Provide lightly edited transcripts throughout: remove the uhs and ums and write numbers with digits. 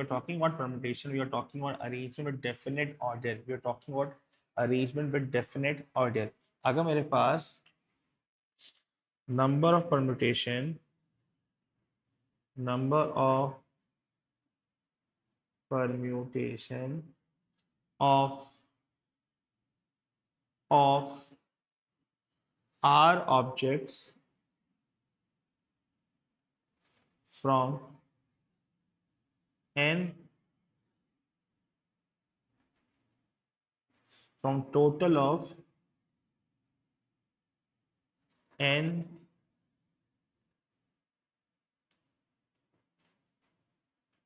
are talking about permutation, we are talking about arrangement with definite order. We are talking about arrangement with definite order. अगर मेरे पास number of permutation of R objects from n from total of n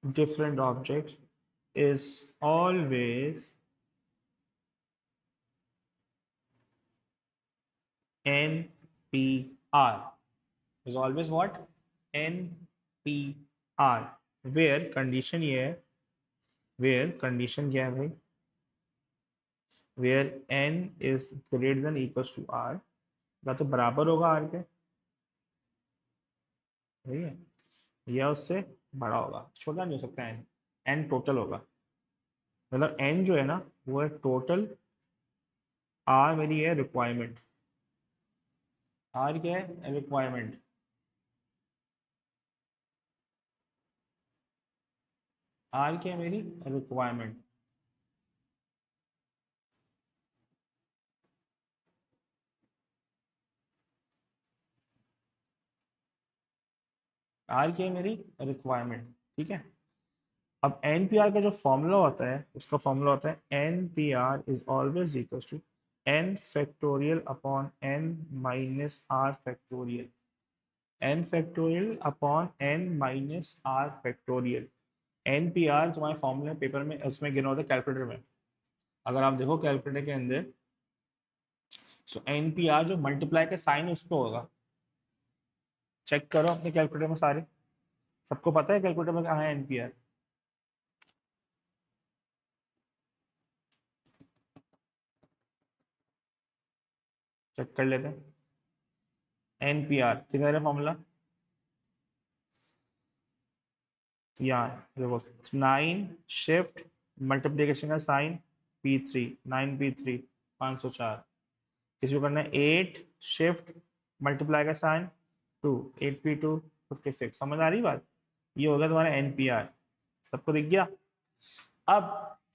different objects is always NPR. Is always what? NPR. Where condition ये है, where condition क्या है भाई? Where n is greater than equals to r, या तो बराबर होगा r के, ठीक है, या उससे बड़ा होगा, छोटा नहीं हो सकता n, n टोटल होगा, मतलब n जो है ना वो है टोटल, r मेरी है रिक्वायरमेंट, r क्या है रिक्वायरमेंट, r क्या है मेरी रिक्वायरमेंट, r क्या है मेरी रिक्वायरमेंट, ठीक है। अब NPR का जो फॉर्मूला होता है उसका फॉर्मूला होता है NPR is always equals to n factorial upon n minus r factorial, n factorial upon n minus r factorial. NPR तुम्हारे फॉर्मूले पेपर में उसमें गिना होता है कैलकुलेटर में, अगर आप देखो कैलकुलेटर के अंदर, तो NPR जो मल्टीप्लाई का साइन उस पर होगा, चेक करो अपने कैलकुलेटर में सारे, सबको पता है कैलकुलेटर में कहाँ है NPR, चेक कर लेते हैं। NPR कितना है फॉर्मूला, यहाँ देखो 9 शिफ्ट मल्टीप्लिकेशन का साइन P3 9P3 504, किसी को करना है 8 शिफ्ट मल्टीप्लाई का साइन 2 8P2 56, समझ आ रही बात, ये होगा तुम्हारा NPR, सबको दिख गया। अब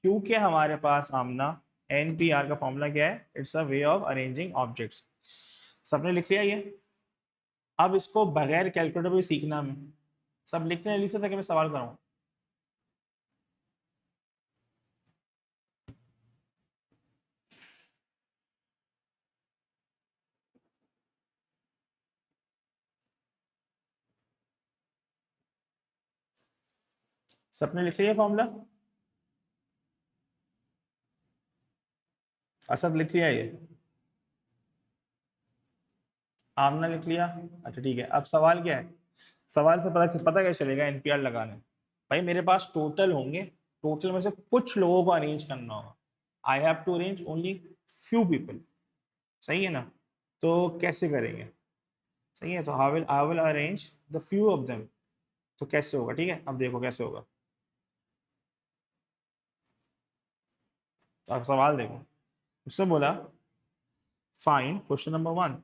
क्योंकि हमारे पास आमना NPR का फॉर्मूला क्या है, it's a way of arranging objects, सबने लिख लिया ये। अब इसको बगैर कैलकुलेटर भी सीखना में, सब लिखते हैं जल्दी से ताकि मैं सवाल करूँ। सबने लिख लिया फॉर्मूला, असद लिख लिया ये, आमना लिख लिया, अच्छा ठीक है। अब सवाल क्या है, सवाल से पता पता कैसे चलेगा NPR लगाने, भाई मेरे पास टोटल होंगे, टोटल में से कुछ लोगों को अरेंज करना होगा, I have to arrange only few people, सही है ना, तो कैसे करेंगे, सही है, तो I will arrange the few of them, तो कैसे होगा, ठीक है, अब देखो कैसे होगा, तो आप सवाल देखो, उससे बोला find question number 1,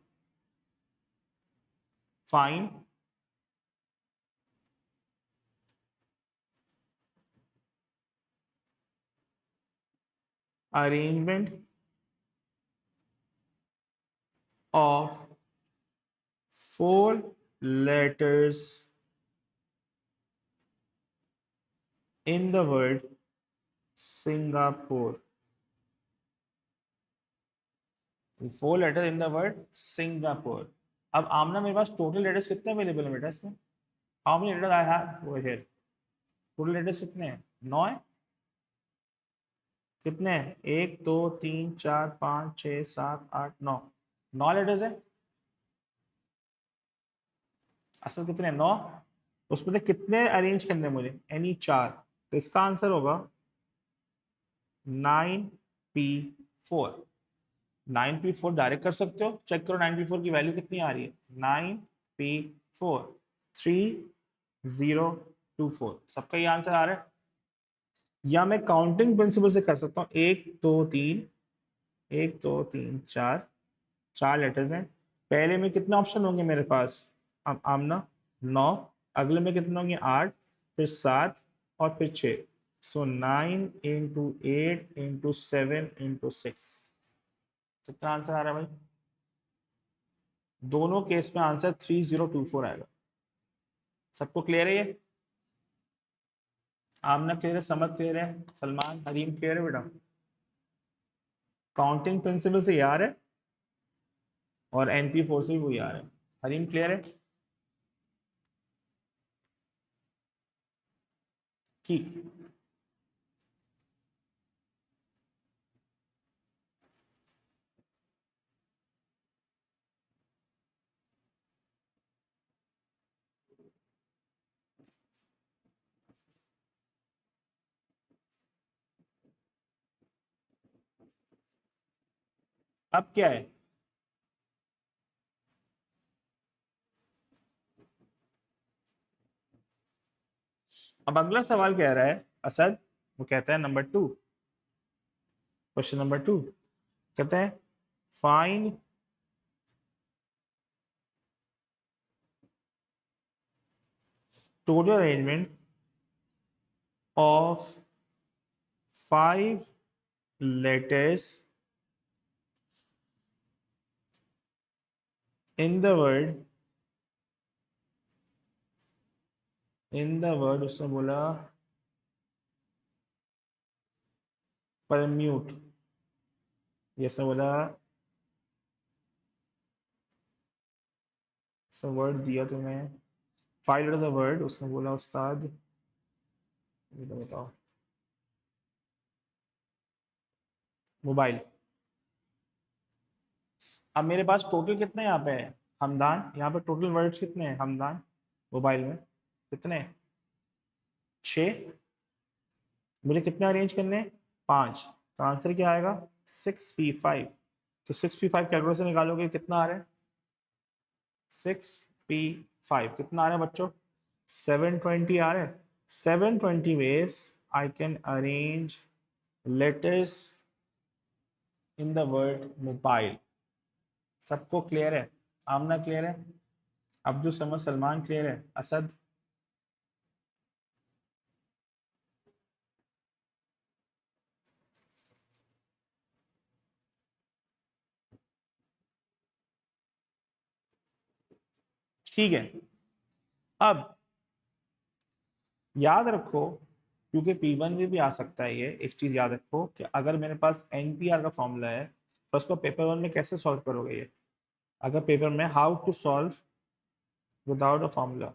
find arrangement of 4 letters in the word Singapore, 4 letters in the word Singapore। अब आमना मेरे पास टोटल लेटर्स कितने अवेलेबल है बेटा इसमें, how many letters I have over here, total letters कितने हैं, 9 है, कितने हैं 1 2 3 4 5 6 7 8 9, 9 लेटर्स है, असल कितने 9, उसमें से कितने अरेंज करने मुझे, एनी 4, तो इसका आंसर होगा 9P4, 9P4 डायरेक्ट कर सकते हो, चेक करो 9P4 की वैल्यू कितनी आ रही है, 9P4 3024, सबका ये आंसर आ रहा है, या मैं काउंटिंग प्रिंसिपल से कर सकता हूँ, 1 2 3, 1 2 3 4, 4 लेटर्स हैं। पहले में कितने ऑप्शन होंगे मेरे पास, आमना 9, अगले में कितने होंगे 8, फिर 7 और फिर 6। सो 9 × 8 × 7 × 6। कितना आंसर आ रहा है भाई? दोनों केस में आंसर 3024 आएगा। सबको क्लियर है ये? आमना क्लियर है, समझ क्लियर है, सलमान हरीम क्लियर है बेटा? काउंटिंग प्रिंसिपल से यार है और NP4 से भी वो यार है। हरीम क्लियर है? ठीक। अब क्या है? अब अगला सवाल कह रहा है असद, वो कहता है नंबर 2, क्वेश्चन नंबर 2 कहता है find total arrangement of 5 letters in the word उसने बोला परम्यूट, ये उसने बोला वर्ड दिया तुम्हें 5 लेटर द वर्ड, उसने बोला उस्ताद ये तो बताओ मोबाइल। अब मेरे पास टोटल कितने यहाँ पे है हमदान, यहाँ पे टोटल वर्ड्स कितने हैं हमदान मोबाइल में, कितने? 6। मुझे कितने अरेंज करने हैं? 5। तो आंसर क्या आएगा? 6P5। तो 6P5 कैलकुलेटर से निकालोगे कितना आ रहा है? 6P5 कितना आ रहा है बच्चों? 720 आ रहा है। 720 ways I can arrange letters in the word mobile। सबको क्लियर है? आमना क्लियर है? अब्दुल समद सलमान क्लियर है? असद? ठीक है। अब याद रखो, क्योंकि P1 में भी आ सकता है ये, एक चीज याद रखो कि अगर मेरे पास NPR का फॉर्मूला है तो उसको पेपर 1 में कैसे सॉल्व करोगे ये? अगर पेपर में how to solve without a formula,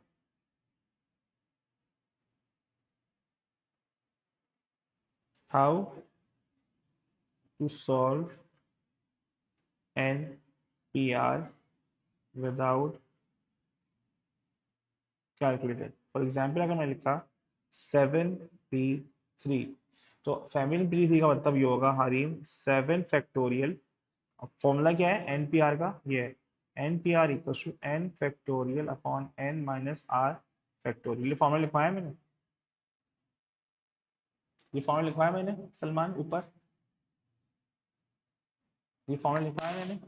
how to solve NPR without calculator. For example अगर मैं लिखा 7P3, तो 7P3 का मतलब ये होगा हरीम 7 फैक्टोरियल। फॉर्मूला क्या है NPR का? ये है NPR equal to N factorial upon N minus R factorial. ये फॉर्मूला लिखवाया मैंने, ये फॉर्मूला लिखवाया मैंने सलमान ऊपर, ये फॉर्मूला लिखवाया मैंने।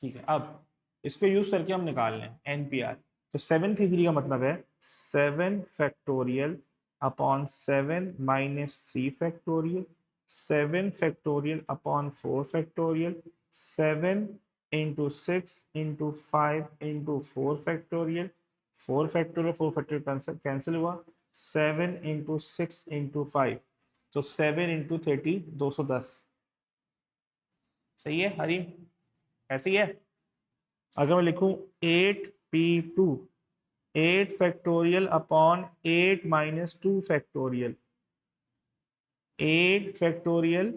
ठीक है, अब इसको यूज करके हम निकाल लें NPR। तो 7P3 का मतलब है 7 factorial upon 7 - 3 factorial, 7 factorial upon 4 factorial, 7 × 6 × 5 × 4 factorial, 4 factorial 4 factorial cancel हुआ, 7 × 6 × 5, तो 7 × 30 210। सही है हरीम? ऐसे ही है। अगर मैं लिखूं 8P2, 8 factorial upon 8 - 2 factorial, 8 factorial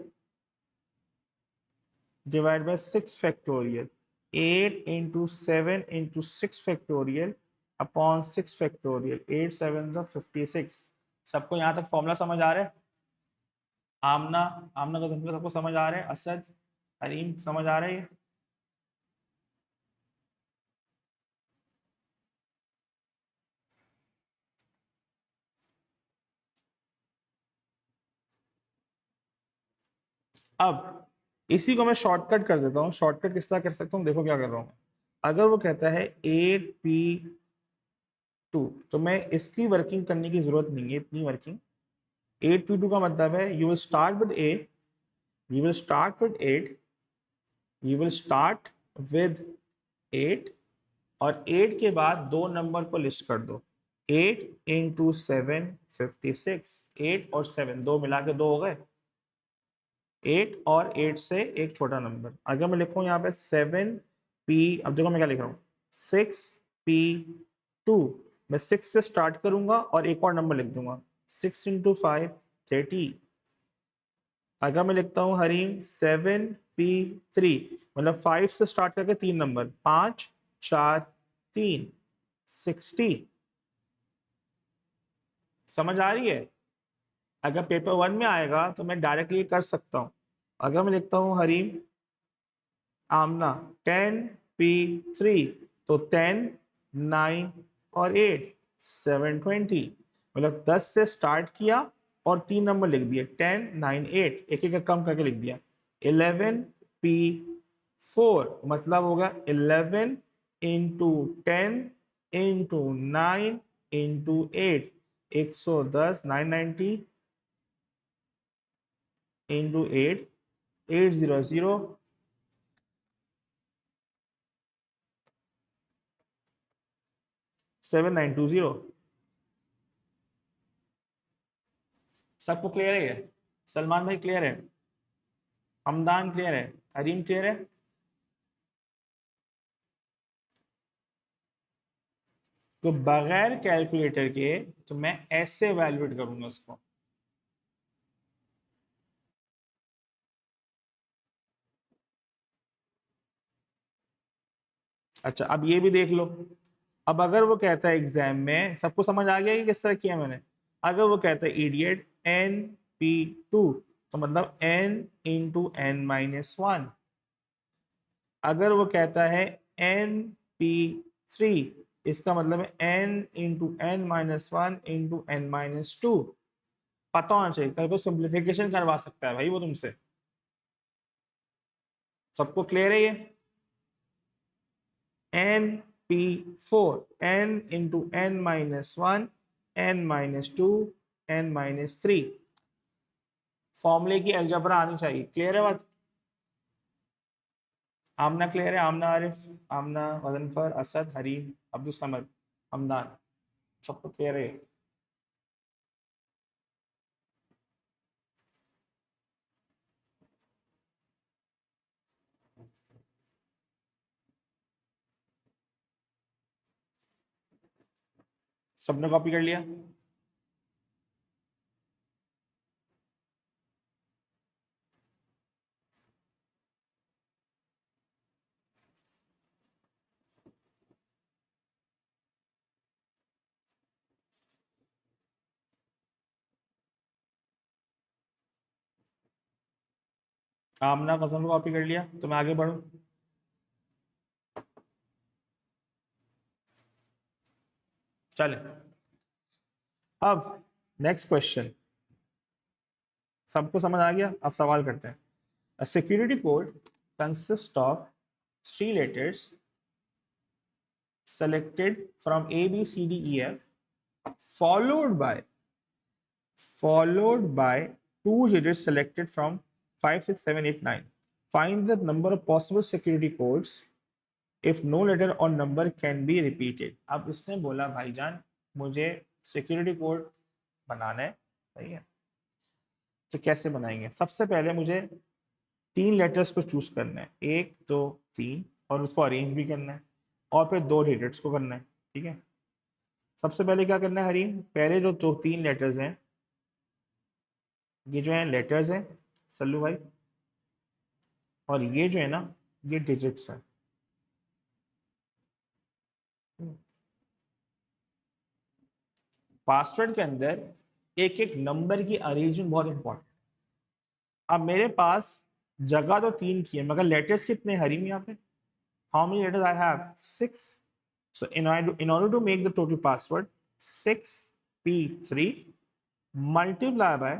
divide by 6 factorial, 8 × 7 × 6 factorial upon 6 factorial, 8 7 56। सबको यहाँ तक फॉर्मूला समझ आ रहा है? आमना, आमना का सबको समझ आ रहा है? असद हरीम समझ आ रहा है ये? अब इसी को मैं शॉर्टकट कर देता हूँ। शॉर्टकट किस तरह कर सकता हूँ, देखो क्या कर रहा हूँ। अगर वो कहता है 8p2, तो मैं इसकी वर्किंग करने की जरूरत नहीं है, इतनी वर्किंग। 8p2 का मतलब है you will start with 8, you will start with 8, you will start with 8, और 8 के बाद दो नंबर को लिस्ट कर दो। 8 इंटू 7 56, 8 और 7 दो मिला के दो हो गए। 8 और 8 से एक छोटा नंबर। अगर मैं लिखूं यहाँ पे 7p, अब देखो मैं क्या लिख रहा हूँ, 6p2। मैं 6 से स्टार्ट करूंगा और एक और नंबर लिख दूंगा, 6 इंटू 5 30। अगर मैं लिखता हूँ हरीम 7p3, मतलब 5 से स्टार्ट करके तीन नंबर, 5 4 3 60। समझ आ रही है? अगर पेपर 1 में आएगा तो मैं डायरेक्टली कर सकता हूँ। अगर मैं लिखता हूँ हरीम आमना 10p3, तो 10 9 और 8 720, मतलब 10 से स्टार्ट किया और तीन नंबर लिख दिए, 10 9 8, एक एक कम करके लिख दिया। 11p4 मतलब होगा 11 इंटू 10 इंटू 9 इंटू 8, 110, 990 इंटू 8, 800, 7920। सबको क्लियर है ये? सलमान भाई क्लियर है? हमदान क्लियर है? हरीम क्लियर है? तो बगैर कैलकुलेटर के तो मैं ऐसे वैल्यूएट करूंगा उसको। अच्छा, अब ये भी देख लो। अब अगर वो कहता है एग्जाम में, सबको समझ आ गया कि किस तरह किया मैंने? अगर वो कहता है इडियट NP2, तो मतलब n इंटू n-1। अगर वो कहता है NP3, इसका मतलब है n into n-1 into n-2। पता होना चाहिए, कल को सिंप्लीफिकेशन करवा सकता है भाई वो तुमसे। सबको क्लियर है ये? NP4, n into n-1, n-2, n-3। फॉर्मूले की अलजबरा आनी चाहिए। क्लियर है बात? आमना क्लियर है? आमना, आरिफ, आमना, गजनफर, असद, हरीम, अब्दुल समद, हमदान, सबको क्लियर है? सबने कॉपी कर लिया? आमना, गजन कॉपी कर लिया? तो मैं आगे बढ़ूं? चले, अब नेक्स्ट क्वेश्चन। सबको समझ आ गया? अब सवाल करते हैं। A security code consists of three letters selected from A, B, C, D, E, F, followed by two digits selected from 5, 6, 7, 8, 9. Find the number of possible security codes if no letter or number can be repeated. अब इसने बोला भाईजान मुझे security code बनाना है, सही है? तो कैसे बनाएंगे? सबसे पहले मुझे तीन लेटर्स को चूज करना है, एक दो तीन, और उसको अरेंज भी करना है, और फिर दो डिजिट्स को करना है। ठीक है, सबसे पहले क्या करना है हरीम? पहले जो दो तीन लेटर्स हैं, ये जो है लेटर्स हैं सल्लू भाई, और ये जो है ना, ये डिजिट्स हैं। पासवर्ड के अंदर एक एक नंबर की अरेंजमेंट बहुत इंपॉर्टेंट। अब मेरे पास जगह तो तीन की है, मगर लेटर्स कितने हरीम यहाँ पे? How many letters I have? 6। So in order to make the total password 6p3 multiply by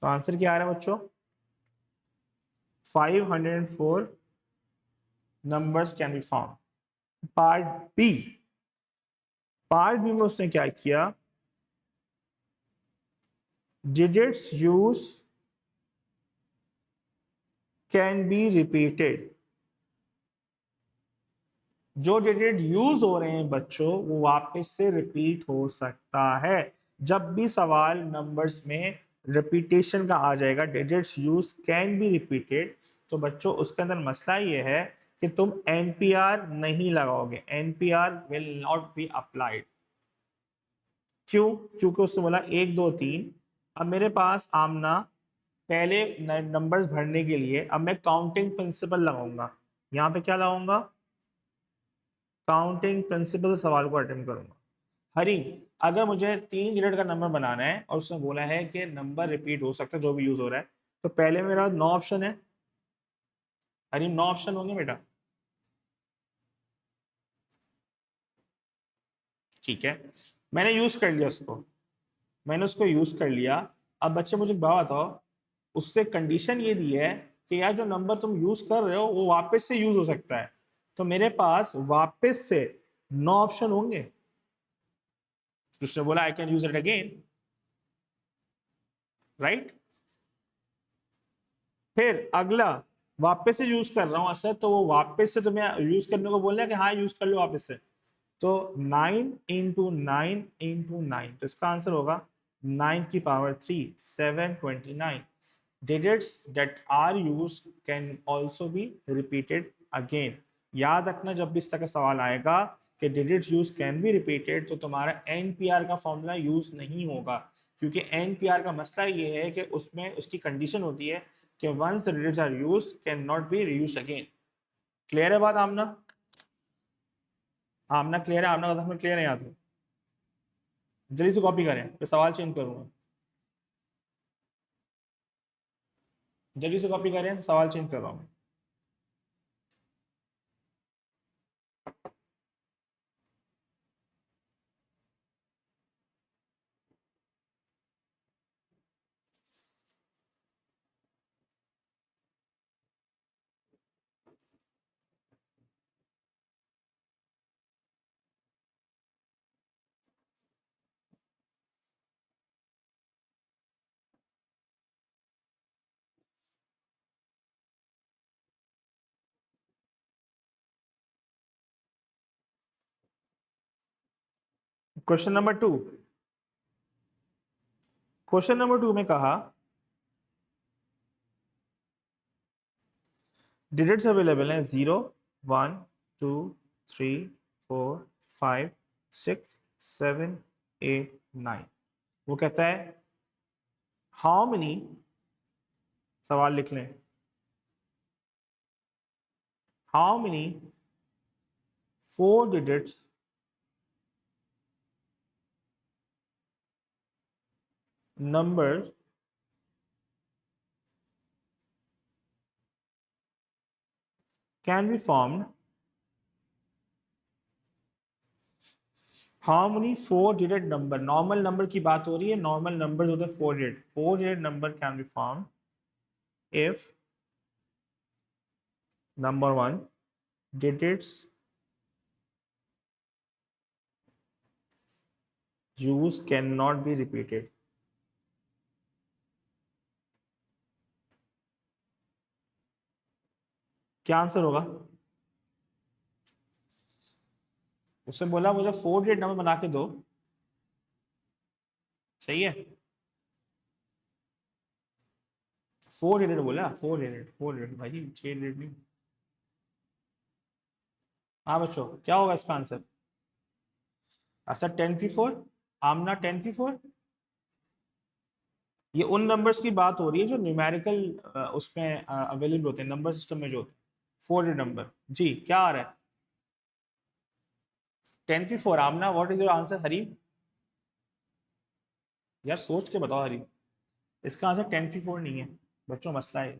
तो आंसर क्या आ रहा है बच्चों? 504 numbers can be found. Part B, part B में उसने क्या किया? Digits use can be repeated. जो डिजिट यूज हो रहे हैं बच्चों वो वापस से रिपीट हो सकता है। जब भी सवाल नंबर्स में रिपीटेशन का आ जाएगा, digits use can be repeated, तो बच्चों उसके अंदर मसला ये है कि तुम एनपीआर नहीं लगाओगे, NPR will not be applied. क्यों? क्योंकि उसने बोला 1 2 3। अब मेरे पास आमना पहले नंबर्स भरने के लिए अब मैं काउंटिंग प्रिंसिपल लगाऊंगा। यहाँ पे क्या लगाऊंगा? काउंटिंग प्रिंसिपल से सवाल को अटेम्प्ट करूंगा। हरी, अगर मुझे 3 डिजिट का नंबर बनाना है और उसने बोला है कि नंबर रिपीट हो सकता है जो भी यूज हो रहा है, तो पहले मेरा 9 ऑप्शन है। हरी, 9 ऑप्शन होंगे बेटा? ठीक है, मैंने यूज कर लिया उसको, मैंने उसको यूज कर लिया। अब बच्चे मुझे बात बताओ, उससे कंडीशन ये दी है कि यार जो नंबर तुम यूज कर रहे हो वो वापस से यूज हो सकता है, तो मेरे पास वापस से 9 ऑप्शन होंगे। उसने बोला I can use it again, right? फिर अगला, वापस से यूज कर रहा हूं असर, तो वो वापस से तुम्हें यूज करने को बोल रहा है कि हाँ यूज कर लो वापस से। तो 9 इंटू 9 इंटू 9, तो इसका आंसर होगा 9 की power 3, 729। Digits that are use can also be repeated again. याद रखना जब भी इस तरह का सवाल आएगा कि digits use can be repeated, तो तुम्हारा एनपीआर का फॉर्मूला यूज नहीं होगा, क्योंकि एनपीआर का मसला ये है कि उसमें उसकी कंडीशन होती है कि once the digits are used can not be reused again. Clear है बात आमना? आमना क्लियर है? आमना का क्लियर है? याद है? जल्दी से कॉपी करें, फिर सवाल चेंज करूंगा। जल्दी से कॉपी करें, तो सवाल चेंज कर रहा हूं। क्वेश्चन नंबर 2, क्वेश्चन नंबर 2 में कहा डिजिट्स अवेलेबल हैं 0 1 2 3 4 5 6 7 8 9। वो कहता है हाउ मेनी, सवाल लिख लें, how many 4 digits number can be formed, how many 4 digit number, normal number की बात हो रही है, नॉर्मल नंबर होते हैं 4 digit, 4 digit number can be formed if number 1 digits used cannot be repeated। क्या आंसर होगा? उसने बोला मुझे 4 डिजिट नंबर बना के दो, सही है? 4 डिजिट बोला, 4 डिजिट, 4 डिजिट भाई, 6 डिजिट नहीं। हाँ बच्चों, क्या होगा इसका आंसर? अच्छा 10 की 4, आमना 10 की 4। ये उन नंबर्स की बात हो रही है जो न्यूमेरिकल उसमें अवेलेबल होते हैं, नंबर सिस्टम में जो होते हैं 4 डिजिट नंबर। जी क्या आ रहा है? 10 की 4। आमना व्हाट इज योर आंसर? हरी, यार सोच के बताओ हरी, इसका आंसर 10 की 4 नहीं है बच्चों, मसला है।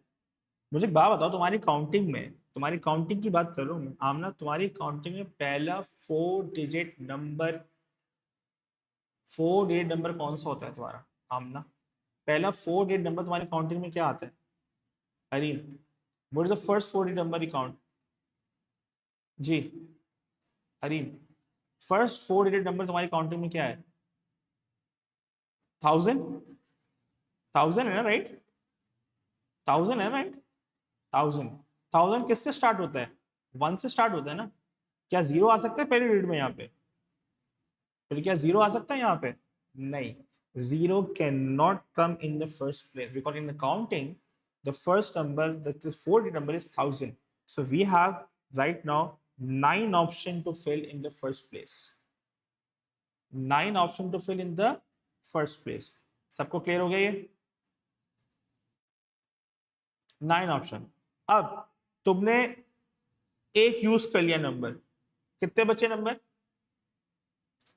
मुझे एक बात बताओ, तुम्हारी काउंटिंग में, तुम्हारी काउंटिंग की बात कर रहा हूँ आमना, तुम्हारी काउंटिंग में पहला 4 डिजिट नंबर कौन सा होता है तुम्हारा आमना? पहला 4 डिजिट नंबर तुम्हारे काउंटिंग में क्या आता है Hareem? What is the first 4 digit number count? जी हरीम, फर्स्ट 4 डिजिट नंबर तुम्हारी काउंटिंग में क्या है? 1000, 1000 है ना, राइट? 1000 है, राइट? 1000, 1000 किससे स्टार्ट होता है? 1 से स्टार्ट होता है ना? क्या जीरो आ सकता है पहले डिजिट में? यहाँ पे फिर क्या जीरो आ सकता है यहाँ पे? नहीं, zero cannot come in the first place because in the counting the first number, that is 4 number, is 1000. So we have right now 9 option to fill in the first place, 9 option to fill in the first place. सबको clear हो गया ये? 9 option. अब तुमने एक use कर लिया number, कितने बचे नंबर?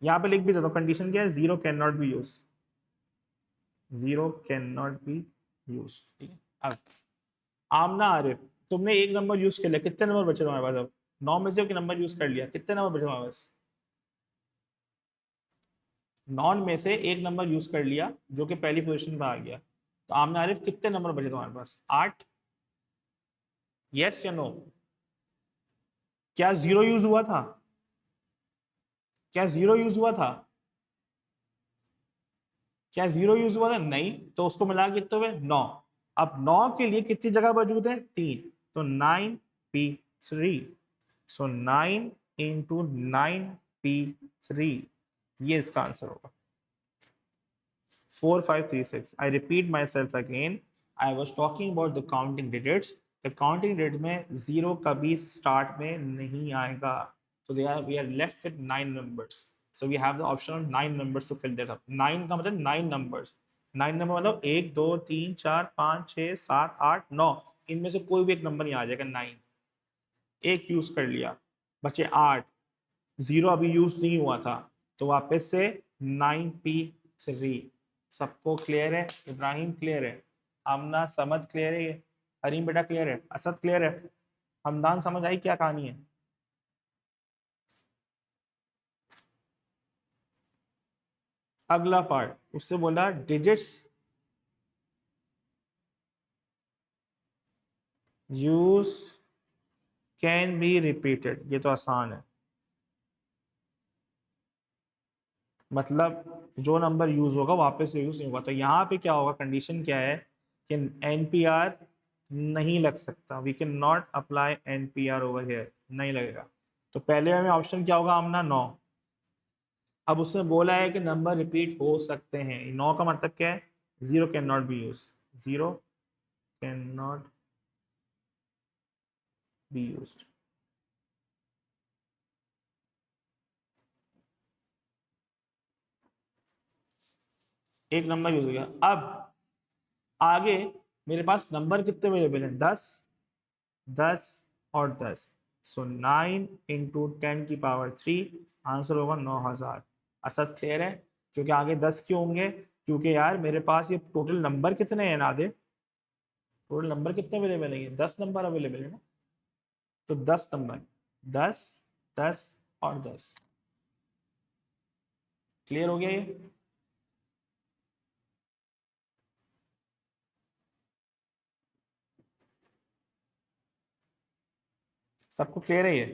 यहां पे लिख भी देता हूं, कंडीशन क्या है? Zero can not B use, zero can not B use. ठीक है. अब आमना आरिफ, तुमने एक नंबर यूज कर लिया, कितने नंबर बचे तुम्हारे पास? अब 9 में से नंबर यूज कर लिया, कितने नंबर बचे तुम्हारे पास? 9 में से एक नंबर यूज कर लिया जो कि पहली पोजीशन पर आ गया. तो आमना आरिफ कितने नंबर बचे तुम्हारे पास? 8. यस या नो? क्या जीरो यूज हुआ था? क्या जीरो यूज हुआ था? क्या जीरो यूज हुआ था? नहीं. तो उसको मिला के कितने हुए? 9. अब 9 के लिए कितनी जगह मौजूद है? 3. तो 9p3. सो 9 इंटू 9p3, ये इसका आंसर होगा. 4536. I repeat my self again, I was talking about the counting digits. The counting digit में जीरो कभी स्टार्ट में नहीं आएगा. So we are left with 9 numbers. So we have the option of 9 numbers to fill that up. 9 का मतलब 9 numbers. 9 number मतलब 1 2 3 4 5 6 7 8 9, इनमें से कोई भी एक नंबर नहीं आ जाएगा. 9 एक यूज कर लिया, बचे 8. जीरो अभी यूज नहीं हुआ था, तो वापस से 9p3. सबको क्लियर है? इब्राहिम क्लियर है? आमना समद क्लियर है? हरीम बेटा क्लियर है? असद क्लियर है? हमदान समझ आई क्या कहानी है? अगला पार्ट, उससे बोला digits use can be repeated. ये तो आसान है, मतलब जो नंबर यूज होगा वापस से यूज नहीं होगा. तो यहाँ पे क्या होगा? कंडीशन क्या है कि एनपीआर नहीं लग सकता. We can not apply NPR over here, नहीं लगेगा. तो पहले हमें ऑप्शन क्या होगा? आमना 9. अब उसने बोला है कि नंबर रिपीट हो सकते हैं. 9 का मतलब क्या है? Zero can not B use, zero can not be used. एक नंबर यूज हो गया. अब आगे मेरे पास नंबर कितने अवेलेबल हैं? 10, 10 और 10. सो 9 इंटू 10⁻3, आंसर होगा 9000. असद क्लियर है? क्योंकि आगे 10 क्यों होंगे? क्योंकि यार मेरे पास ये टोटल नंबर कितने हैं नादे? टोटल नंबर कितने अवेलेबल है? 10 नंबर अवेलेबल है ना. तो 10 नंबर, 10 10 और 10. क्लियर हो गया ये? सबको क्लियर है ये?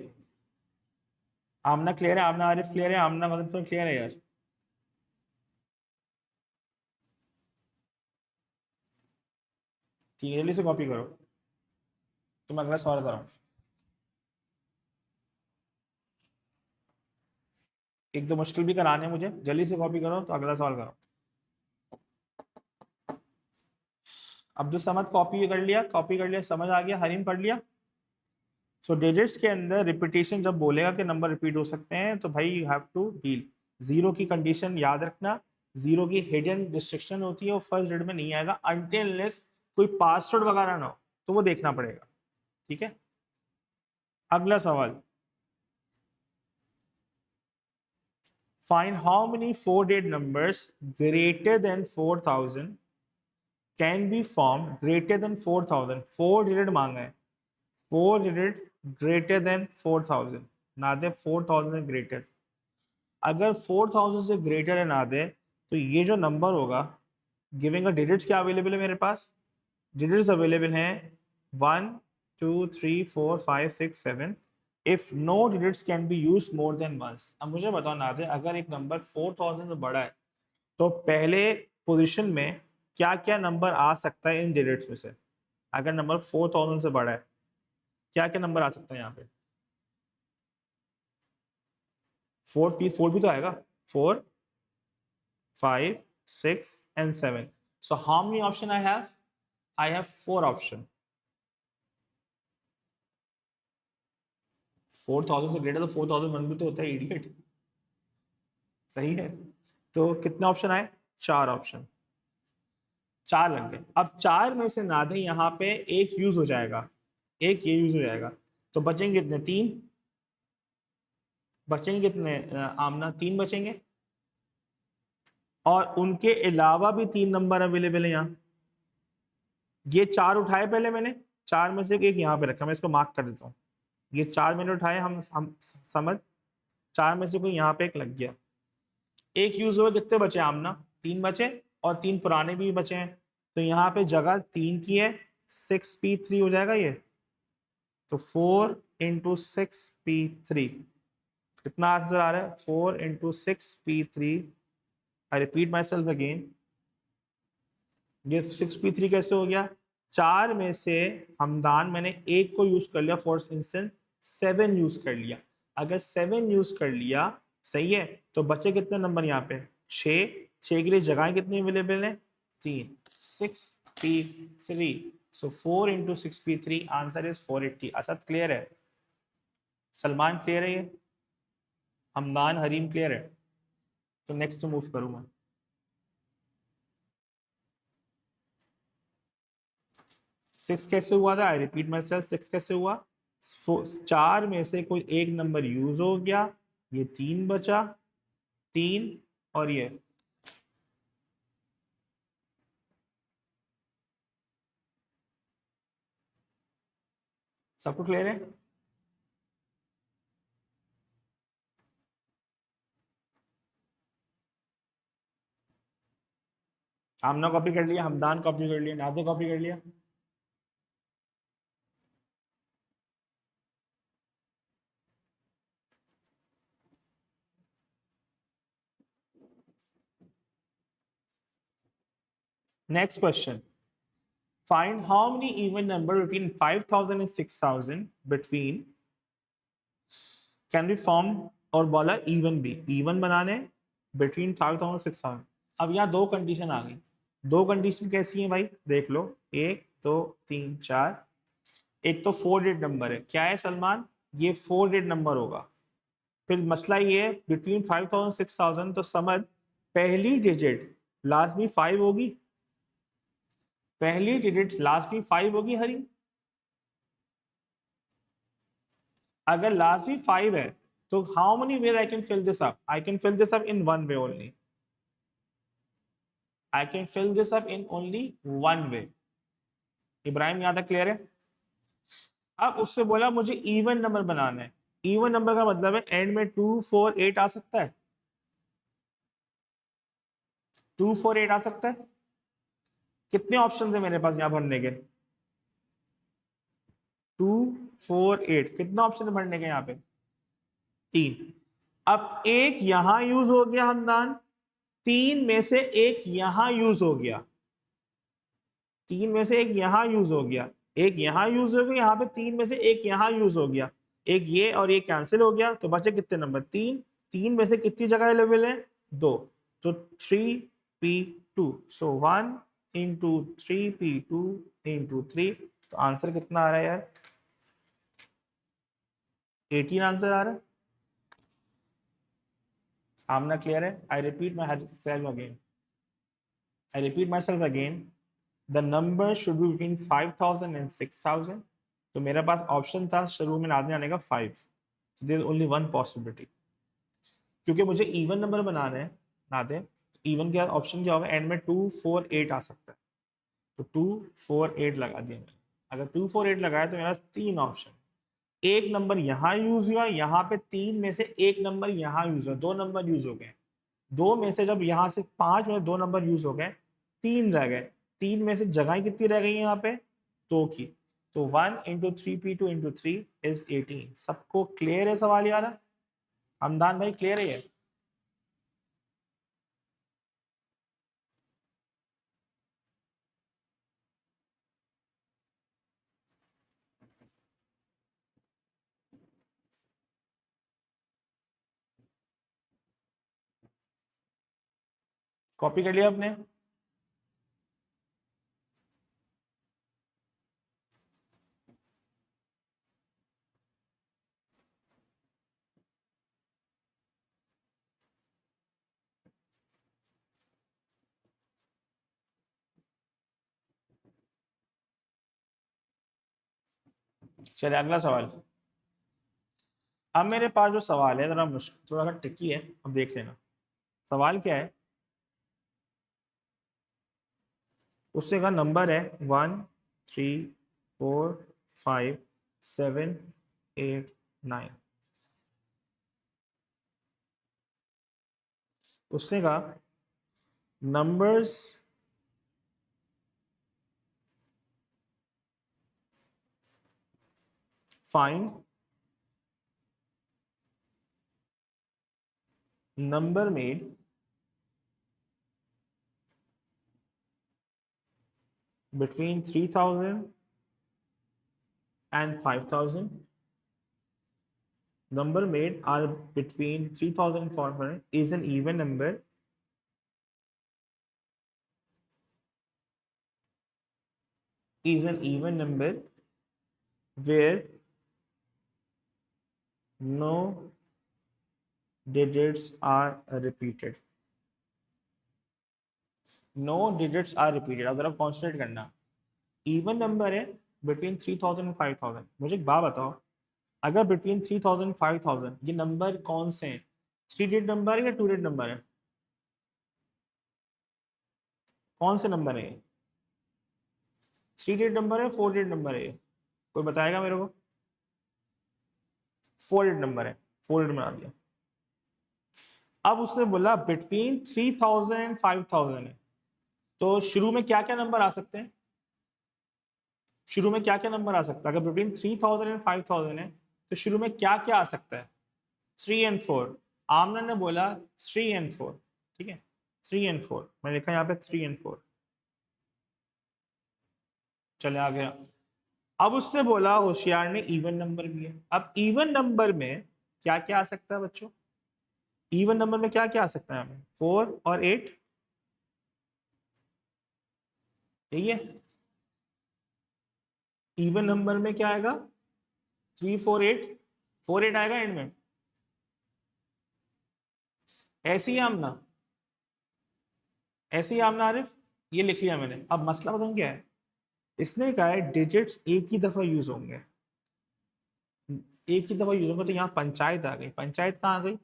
आमना क्लियर है? आमना आरिफ क्लियर है? आमना मतलब क्लियर है यार? ठीक है, जल्दी से कॉपी करो तो मैं अगला सवाल कराऊँ. एक दो मुश्किल भी कराने हैं मुझे, जल्दी से कॉपी करो तो अगला सवाल करो. अब्दुल समद कॉपी कर लिया? कॉपी कर लिया, समझ आ गया? हरीम कर लिया? सो डिजिट्स के अंदर रिपीटेशन जब बोलेगा कि नंबर रिपीट हो सकते हैं, तो भाई you have to deal. Zero की कंडीशन याद रखना, जीरो की हिडन रिस्ट्रिक्शन होती है, वो फर्स्ट डिजिट में नहीं आएगा अनटिल अनलेस कोई पासवर्ड वगैरह ना हो, तो वो देखना पड़ेगा. ठीक है. अगला सवाल, find how many 4 digit numbers greater than 4000 can be form greater than 4000. 4 digit मांगा है, 4 डिजिट ग्रेटर देन 4000. ना दे 4000 से ग्रेटर. अगर 4000 से ग्रेटर है ना दे, तो ये जो नंबर होगा गिविंग अ डिजिट्स क्या अवेलेबल है मेरे पास? डिजिट्स अवेलेबल हैं 1 2 3 4 5 6 7। If no digits can be use more than once. अब मुझे बताओ नादे, अगर एक नंबर 4000 से बड़ा है तो पहले पोजीशन में क्या क्या नंबर आ सकता है इन डिजिट्स में से? अगर नंबर 4000 से बड़ा है क्या क्या नंबर आ सकता है यहाँ पे? 4 भी तो आएगा, 4 5 6 and 7। so how many option I have 4 option। 4000 से ग्रेटर तो 4001 भी तो होता है इडियट। सही है, तो कितने ऑप्शन आए? 4 ऑप्शन, 4 लग गए। अब 4 में से ना दे यहाँ पे एक यूज हो जाएगा, एक ये यूज हो जाएगा, तो बचेंगे कितने? 3 बचेंगे। कितने आमना? 3 बचेंगे। और उनके अलावा भी 3 नंबर अवेलेबल है यहाँ। ये 4 उठाए पहले मैंने, 4 में से एक यहाँ पे रखा, मैं इसको मार्क कर देता हूँ। ये 4 मैंने उठाए, हम समझ, 4 में से कोई यहाँ पे एक लग गया, एक यूज हुआ। कितने बचे आमना? 3 बचे, और 3 पुराने भी बचे हैं, तो यहाँ पे जगह 3 की है, 6p3 हो जाएगा ये। तो 4 इंटू 6p3 कितना आंसर आ रहा है? 4 into 6p3। I repeat my self again, ये 6p3 कैसे हो गया? 4 में से हमदान मैंने एक को यूज कर लिया, फॉर इंस्टेंस 7 यूज कर लिया। अगर 7 यूज कर लिया, सही है, तो बचे कितने नंबर यहाँ पे? 6। 6 के लिए जगह कितनी अवेलेबल है? 3। 6p3, so 4 into 6p3, answer is 480। Asad clear है? सलमान क्लियर है? ये हमदान हरीम क्लियर है? तो नेक्स्ट मूव करूंगा। सिक्स कैसे हुआ था? आई रिपीट माई सेल्फ, 6 कैसे हुआ? 4 में से कोई एक नंबर यूज हो गया, ये 3 बचा, 3 और ये। सबको क्लियर है? आमना कॉपी कर लिया, हमदान कॉपी कर लिया, नादे कॉपी कर लिया। Next question, find how many even number between 5000 and 6000 between can be form, और बोला इवन भी, इवन बनाने बिटवीन 5000 6000। अब यहाँ दो कंडीशन आ गई। दो कंडीशन कैसी है भाई? देख लो, 1 2 3 4। एक तो 4 डिजिट नंबर है, क्या है सलमान? ये 4 डिजिट नंबर होगा। फिर मसला ये है बिटवीन 5000 6000, तो समझ पहली डिजिट लास्ट में 5 होगी, पहली डिजिट लास्ट में 5 होगी हरी। अगर लास्ट में 5 है तो how many ways I can fill this up? I can fill this up in one way only. I can fill this up in only one way. Ibrahim यहां तक क्लियर है? अब उससे बोला मुझे इवन नंबर बनाना है। इवन नंबर का मतलब है एंड में 2 4 8 आ सकता है, 2 4 8 आ सकता है। कितने ऑप्शन है मेरे पास यहां भरने के? 2 4 8, कितना ऑप्शन है भरने के यहाँ पे? 3। अब एक यहां यूज हो गया हमदान, 3 में से एक यहां यूज हो गया, 3 में से एक यहां यूज हो गया, एक यहां यूज हो गया, यहाँ पे 3 में से एक यहां यूज हो गया, एक ये और ये कैंसिल हो गया, तो बचे कितने नंबर? 3। 3 में से कितनी जगह अवेलेबल है? 2, तो 3p2, सो 1 इंटू 3p2 इंटू 3, तो आंसर कितना आ रहा है यार? 18 आंसर आ रहा है। आमना क्लियर है? I repeat my self again, I repeat my self again, the number should be between 5000 and 6000। तो मेरे पास ऑप्शन था शुरू में नादे आने का 5, so there is only one possibility। क्योंकि मुझे इवन नंबर बनाना है नादे, इवन का ऑप्शन क्या होगा? एंड में 2 4 8 आ सकता है, तो 2 4 8 लगा दिया मैंने। अगर 2 4 8 लगाया तो मेरा 3 ऑप्शन, एक नंबर यहाँ यूज हुआ, यहाँ पे 3 में से एक नंबर यहाँ यूज हुआ, 2 नंबर यूज हो गए। 2 में से जब यहाँ से 5 में 2 नंबर यूज हो गए, 3 रह गए, 3 में से जगह कितनी रह गई है यहाँ पे, 2 की। तो 1 इंटू 3p2 × 3 इज 18। सबको क्लियर है सवाल यार? हमदान भाई क्लियर है? कॉपी कर लिया आपने? चलिए अगला सवाल। अब मेरे पास जो सवाल है जरा मुश्किल, थोड़ा सा ट्रिकी है, अब देख लेना। सवाल क्या है, उससे का नंबर है 1 3 4 5 7 8 9। उसने कहा numbers find number made between 3000 and 5000. Number made are between 3000 and 400 is an even number where no digits are repeated. No digits are repeated। अब जरा कॉन्सेंट्रेट करना। इवन नंबर है बिटवीन 3000 एंड 5000। मुझे एक बात बताओ, अगर बिटवीन 3000 5000 ये नंबर कौन से हैं? 3 डिजिट नंबर है या 2 डिजिट नंबर है? कौन से नंबर है? 3 डिजिट नंबर है, 4 डिजिट नंबर है? कोई बताएगा मेरे को? 4 डिजिट नंबर है, 4 डिजिट बना दिया। अब उसने बोला बिटवीन 3000 एंड 5000 है, तो शुरू में क्या क्या नंबर आ सकते हैं? शुरू में क्या क्या नंबर आ सकता है? अगर बिटवीन 3000 एंड 5000 है तो शुरू में क्या क्या आ सकता है? 3 एंड 4। आमना ने बोला 3 एंड 4, ठीक है, 3 एंड 4 मैंने लिखा यहाँ पे 3 एंड 4। चले आ गया। अब उसने बोला होशियार ने इवन नंबर भी है। अब इवन नंबर में क्या क्या आ सकता है बच्चों? इवन नंबर में क्या क्या आ सकता है हमें? 4 और 8, यही है। इवन नंबर में क्या आएगा? 3 4 8, 4 8 आएगा एंड में। ऐसी ही आमना, ऐसे ही आमना आरिफ, ये लिख लिया मैंने। अब मसला बताऊं क्या है, इसने कहा है डिजिट्स एक ही दफा यूज होंगे, एक ही दफा यूज होंगे। तो यहाँ पंचायत आ गई। पंचायत कहाँ आ गई?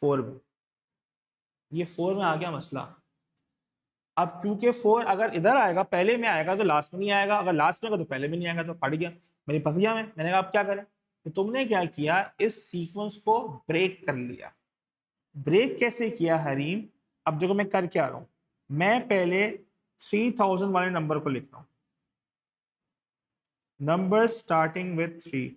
4 में। ये 4 में आ गया मसला। अब क्योंकि 4 अगर इधर आएगा पहले में आएगा तो लास्ट में नहीं आएगा, अगर लास्ट में आएगा तो पहले में नहीं आएगा, तो पड़ गया, मेरे फंस गया। मैंने कहा अब क्या करें? तो तुमने क्या किया, इस सीक्वेंस को ब्रेक कर लिया। ब्रेक कैसे किया हरीम? अब देखो मैं कर क्या रहा हूं, मैं पहले 3000 वाले नंबर को लिख रहा हूं, number starting with 3।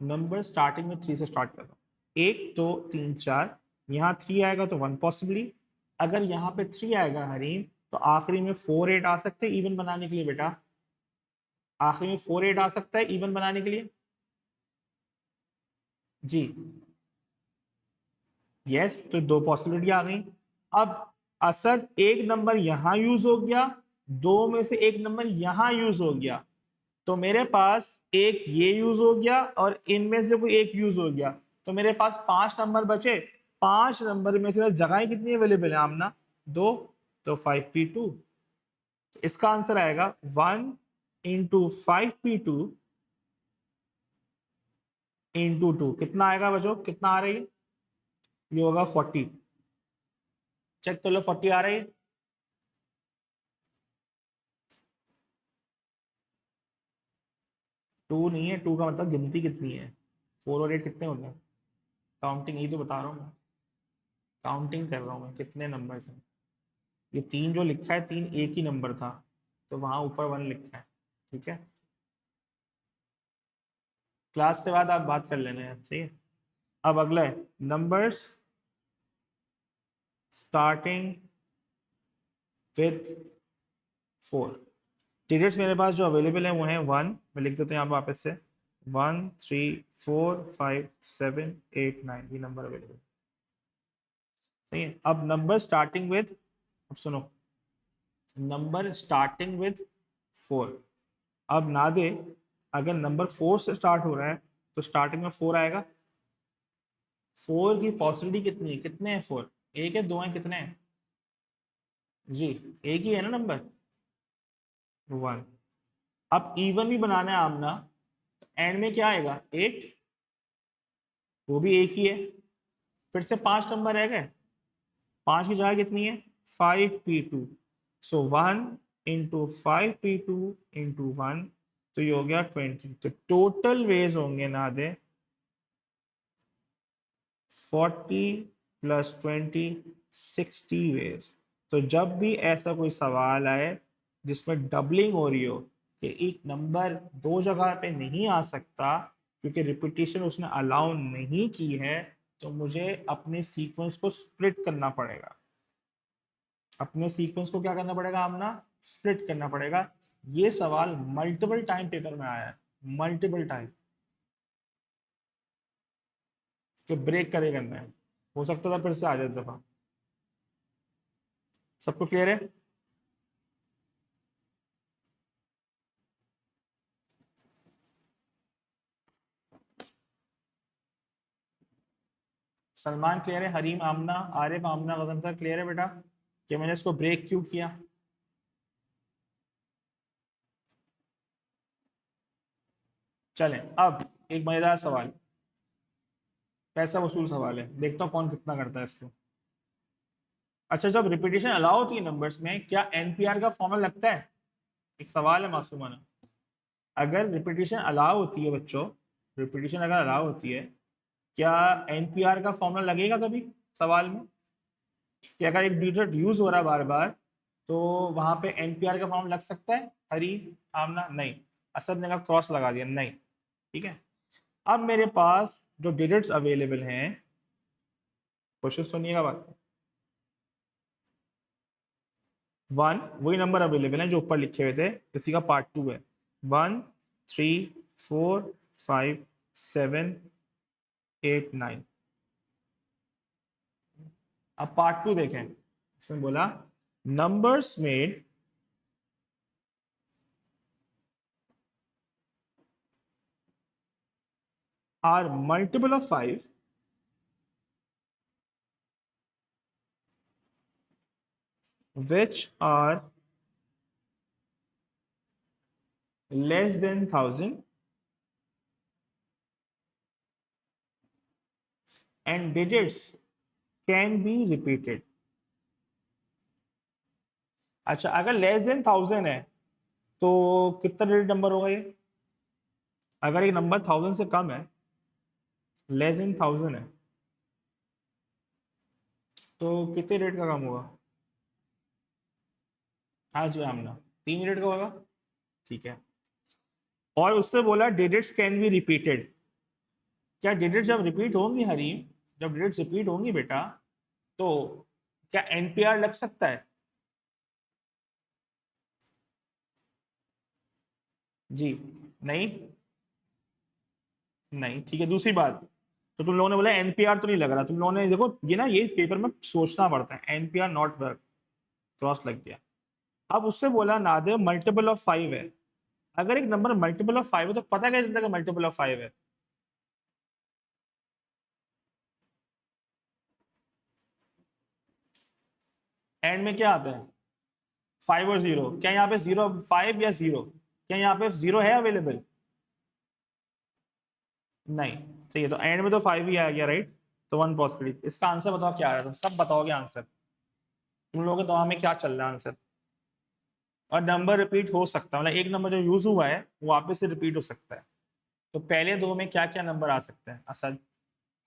Number starting में 3 से स्टार्ट कर रहा हूं। 1 2 3 4, यहाँ 3 आएगा तो 1 पॉसिबली। अगर यहाँ पे 3 आएगा हरीम तो आखिरी में 4 8 आ सकते हैं इवन बनाने के लिए बेटा। आखिरी में 4 8 आ सकता है इवन बनाने के लिए। जी यस, तो 2 पॉसिबिलिटी आ गई। अब असद एक नंबर यहां यूज हो गया, 2 में से एक नंबर यहां यूज हो गया, तो मेरे पास एक ये यूज हो गया और इनमें से कोई एक यूज हो गया, तो मेरे पास 5 नंबर बचे। 5 नंबर में से जगह कितनी अवेलेबल है आमना? 2, तो 5p2। इसका आंसर आएगा 1 इंटू 5p2 इंटू 2। कितना आएगा बच्चों? कितना आ रही है? ये होगा 40। चेक कर लो 40 आ रही है। 2 नहीं है, 2 का मतलब गिनती कितनी है, 4 और 8 कितने होते हैं? काउंटिंग, यही तो बता रहा हूँ मैं। काउंटिंग कर रहा हूँ मैं कितने नंबर हैं। ये 3 जो लिखा है 3 एक ही नंबर था, तो वहां ऊपर 1 लिखा है। ठीक है, क्लास के बाद आप बात कर लेना है, ठीक है। अब अगला है नंबर्स स्टार्टिंग विथ 4। डिजिट्स मेरे पास जो अवेलेबल है वो है 1, मैं लिख देता हूँ यहाँ पे वापस से 1 3 4 5 7 8 9, ये नंबर अवेलेबल। सही है। अब नंबर स्टार्टिंग विद, अब सुनो, नंबर स्टार्टिंग विद 4। अब ना दे, अगर नंबर 4 से स्टार्ट हो रहा है तो स्टार्टिंग में 4 आएगा। 4 की पॉसिबिलिटी कितनी है, कितने हैं 4, एक है, दो है, कितने हैं जी, एक ही है ना नंबर 1। अब इवन भी बनाना है आमना, एंड में क्या आएगा 8, वो भी एक ही है। फिर से 5 नंबर रह गए, 5 की जगह कितनी है 5p2, सो 1 इंटू 5p2 इंटू 1, तो ये हो गया 20। तो टोटल वेज होंगे ना दे 40 प्लस 20 60 वेज। तो जब भी ऐसा कोई सवाल आए जिसमें डबलिंग हो रही हो कि एक नंबर दो जगह पे नहीं आ सकता क्योंकि रिपीटिशन उसने अलाउ नहीं की है, तो मुझे अपने सीक्वेंस को स्प्लिट करना पड़ेगा। अपने सीक्वेंस को क्या करना पड़ेगा आमना, स्प्लिट करना पड़ेगा। ये सवाल मल्टीपल टाइम पेपर में आया है, मल्टीपल टाइम, कि ब्रेक करे करना है। हो सकता था फिर से आ जाए इस दफा। सबको क्लियर है? सलमान क्लियर है, हरीम, आमना, आरिफ, आमना, गजनफर क्लियर है बेटा कि मैंने इसको ब्रेक क्यों किया? चलें, अब एक मजेदार सवाल, पैसा वसूल सवाल है, देखता हूँ कौन कितना करता है इसको। अच्छा, जब रिपीटेशन अलाउ होती है नंबर्स में, क्या एनपीआर का फॉर्मूला लगता है? एक सवाल है मासूमाना। अगर रिपीटेशन अलाउ होती है बच्चों, रिपीटेशन अगर अलाउ होती है, क्या एनपीआर का फॉर्मूला लगेगा कभी सवाल में? कि अगर एक डिजिट यूज हो रहा है बार बार, तो वहां पे एनपीआर का फॉर्म लग सकता है? हरी, आमना, नहीं। असद ने का क्रॉस लगा दिया, नहीं। ठीक है, अब मेरे पास जो डिजिट्स अवेलेबल हैं, क्वेश्चन सुनिएगा बात। 1 वही नंबर अवेलेबल है जो ऊपर लिखे हुए थे, इसी का पार्ट 2 है। 1 3 4 5 7 8 9। अब पार्ट 2 देखें, इसमें बोला numbers made are multiple of 5 which are less than 1000 and digits can be repeated। अच्छा, अगर लेस देन 1000 है तो कितना डिजिट नंबर होगा ये? अगर एक नंबर 1000 से कम है, लेस देन 1000 है, तो कितने डिजिट का कम होगा? हाँ जी आमना, 3 डिजिट का होगा। ठीक है, और उससे बोला डिजिट्स कैन बी रिपीटेड। क्या डिजिट जब रिपीट होंगी हरीम, जब डिजिट्स रिपीट होंगी बेटा, तो क्या एनपीआर लग सकता है? जी, नहीं, नहीं। ठीक है, दूसरी बात, तो तुम लोगों ने बोला एनपीआर तो नहीं लग रहा, तुम लोगों ने देखो ये ना, ये पेपर में सोचना पड़ता है, एनपीआर नॉट वर्क, क्रॉस लग गया। अब उससे बोला नादे मल्टीपल ऑफ 5 है। अगर एक नंबर मल्टीपल ऑफ 5 है तो पता कैसे चलता है मल्टीपल ऑफ 5 है? एंड में क्या आता है 5 और 0, क्या यहाँ पे 0 5 या 0, क्या यहाँ पे 0 है अवेलेबल? नहीं। सही है, तो एंड में तो 5 ही आ गया, राइट। तो 1 पॉसिबिलिटी। इसका आंसर बताओ क्या आ रहा था, सब बताओगे आंसर, तुम लोगों के दिमाग में क्या चल रहा है आंसर। और नंबर रिपीट हो सकता है, मतलब एक नंबर जो यूज हुआ है वो वापस से रिपीट हो सकता है। तो पहले दो में क्या क्या नंबर आ सकते हैं? असद,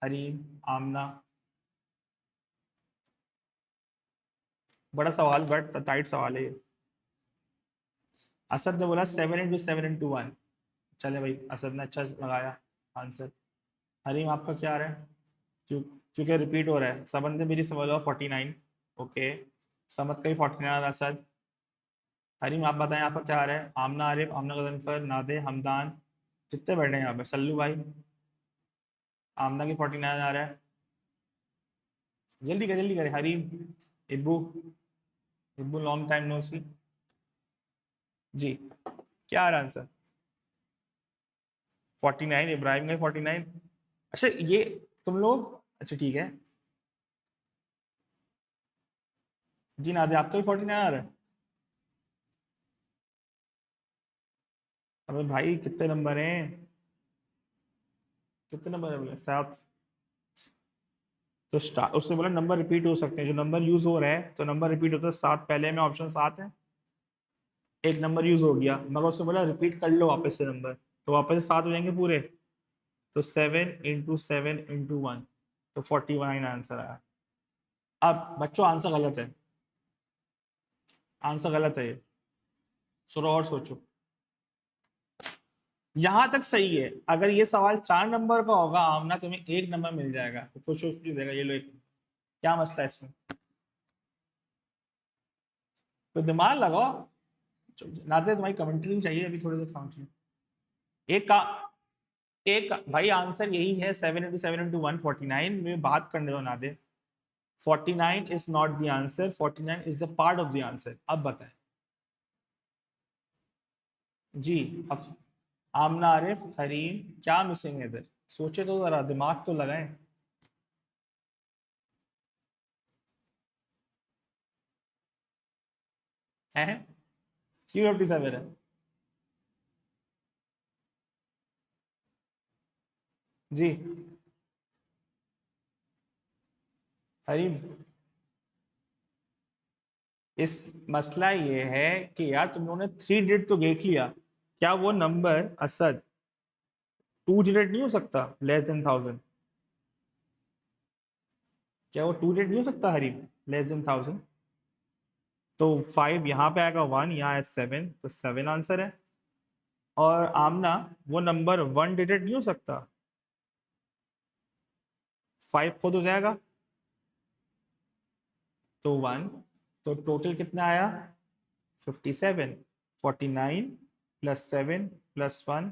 हरीम, आमना, बड़ा सवाल बट टाइट सवाल है ये। असद ने बोला 7 into 7 into 1। चले भाई, असद ने अच्छा लगाया आंसर। हरीम आपका क्या आ रहा है? क्योंकि रिपीट हो रहा है। समद ने मेरी समझ लो 49। ओके, समद का ही 49 आ रहा है। असद, हरीम आप बताएं आपका क्या आ रहा है? आमना आरिफ, आमना गजनफर, नादे, हमदान, जितने बैठे हैं यहाँ पे, सल्लू भाई, आमना की 49 आ रहा है। जल्दी करे हरीम, इब्बू, इब्बू लॉन्ग टाइम नो सी। जी, क्या आ रहा है आंसर? 49, इब्राहिम का 49। अच्छा ये तुम लोग, अच्छा ठीक है जी। नादे आपका भी 49 आ रहा है। अबे भाई कितने नंबर हैं? कितने नंबर है बोले? 7। तो स्टार उसने बोला नंबर रिपीट हो सकते हैं, जो नंबर यूज हो रहा है तो नंबर रिपीट होता है। 7 पहले में ऑप्शन 7 है, एक नंबर यूज हो गया, मगर उसने बोला रिपीट कर लो वापस से नंबर, तो वापस से 7 हो जाएंगे पूरे। तो 7 into 7 into 1, तो 41 आंसर आया। अब बच्चों आंसर गलत है, आंसर गलत है ये, थोड़ा और सोचो। यहां तक सही है। अगर ये सवाल 4 नंबर का होगा आमना, तुम्हें 1 नंबर मिल जाएगा, तो खुश हो देगा ये लो एक। क्या मसला है इसमें? तो दिमाग लगाओ। नाते तुम्हारी कमेंट्री नहीं चाहिए अभी, थोड़ी देर काम। एक का एक भाई आंसर यही है, 7 into 7 into 1, 49 में बात करने दो नादे। 49 is not the answer, 49 is the part of the answer. अब बताएं जी। अब आमना आरिफ हरीम, क्या मिसिंग है इधर? सोचे तो जरा, दिमाग तो लगाएं। है क्यों 57 है? जी हरीम, इस मसला ये है कि यार तुम लोगों ने 3 डिजिट तो देख लिया, क्या वो नंबर असद 2 डिजिट नहीं हो सकता? लेस देन 1000, क्या वो 2 डिजिट नहीं हो सकता हरीम? Less than 1000। तो 5 यहाँ पे आएगा, 1 यहाँ है 7, तो 7 आंसर है। और आमना, वो नंबर 1 डिजिट नहीं हो सकता? 5 खुद हो जाएगा, तो 1। तो टोटल कितना आया? 57। 49 +7 +1,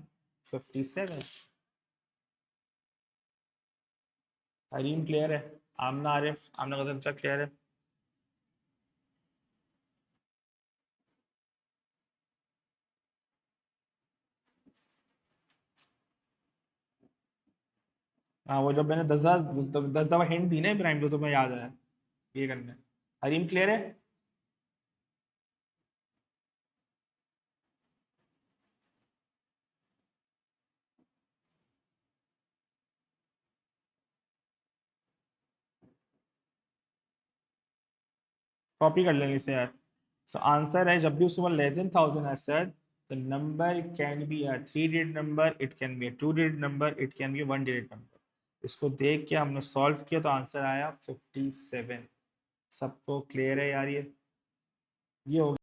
57। हरीम क्लियर है? आमना आरिफ, आमना गजन तक क्लियर है? हाँ, वो जब मैंने 10 दफा हिंट दी ना इब्राहिम को, तो मैं याद आया ये करना है। हरीम क्लियर है? कॉपी कर लेंगे इसे यार। सो आंसर है, जब भी उसके बाद लेस देन 1000 है sir, the number can be a 3 digit number, it can be a 2 digit number, it can be a 1 digit number। इसको देख के हमने सॉल्व किया तो आंसर आया 57। सबको क्लियर है यार? ये हो